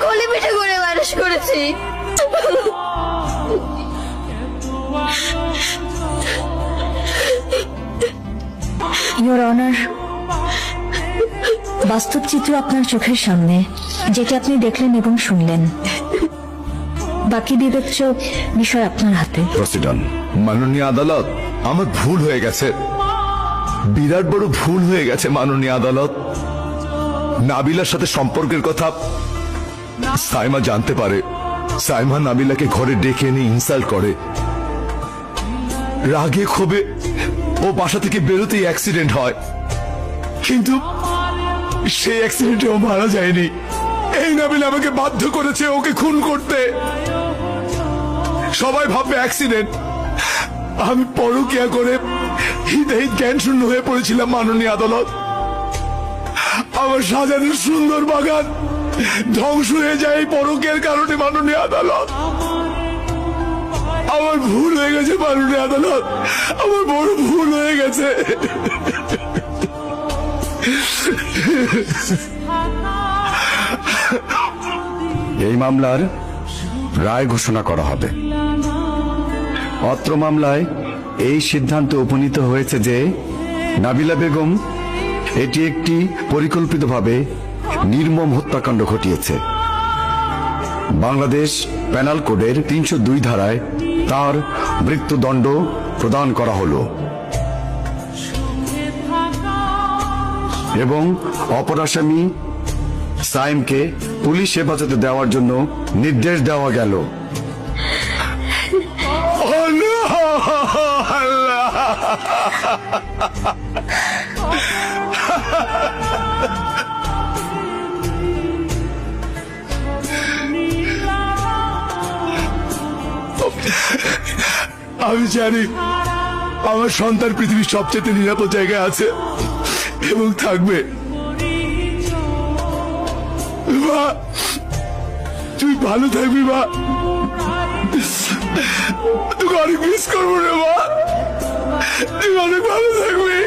কোলে পিঠে করে মানুষ করেছি। ইওর অনার, বাস্তব চিত্র আপনার চোখের সামনে, যেটা আপনি দেখলেন এবং শুনলেন। বাকি বিবেচ্য বিষয় আপনার হাতে। প্রসিডন। মাননীয় আদালত, আমার ভুল হয়ে গেছে, বিরাট বড় ভুল হয়ে গেছে মাননীয় আদালত। নাবিলার সাথে সম্পর্কের কথা সাইমা জানতে পারে। সাইমা নাবিলাকে ঘরে ডেকে এনে ইনসাল্ট করে। রাগে ক্ষোভে ও বাসা থেকে বেরোতেই অ্যাক্সিডেন্ট হয়, কিন্তু সেই অ্যাক্সিডেন্টে ও মারা যায়নি। এই নাবিল আমাকে বাধ্য করেছে ওকে খুন করতে। সবাই ভাববে অ্যাক্সিডেন্ট। আমি পরকিয়া করে হিতাহিত জ্ঞান শূন্য হয়ে পড়েছিলাম মাননীয় আদালত। আমার সাজানোর সুন্দর বাগান ধ্বংস হয়ে যায় এই পরকিয়ার কারণে মাননীয় আদালত। আমার ভুল হয়ে গেছে মাননীয় আদালত, আমার বড় ভুল হয়ে গেছে। এই মামলার রায় ঘোষণা করা হবে। অত্র মামলায় এই সিদ্ধান্ত উপনীত হয়েছে যে নাবিলা বেগম এটি একটি পরিকল্পিতভাবে নির্মম হত্যাকাণ্ড ঘটিয়েছে। বাংলাদেশ পেনাল কোডের 302 ধারায় তার মৃত্যুদণ্ড প্রদান করা হলো এবং অপর আসামি সাইমকে পুলিশ হেফাজতে দেওয়ার জন্য নির্দেশ দেওয়া গেল। আমি জানি আমার সন্তান পৃথিবীর সবচেয়ে নিরাপদ জায়গায় আছে এবং থাকবে। মা, তুই ভালো থাকবি মা, তোকে অনেক মিস করবো রে মা, তুই অনেক ভালো থাকবি।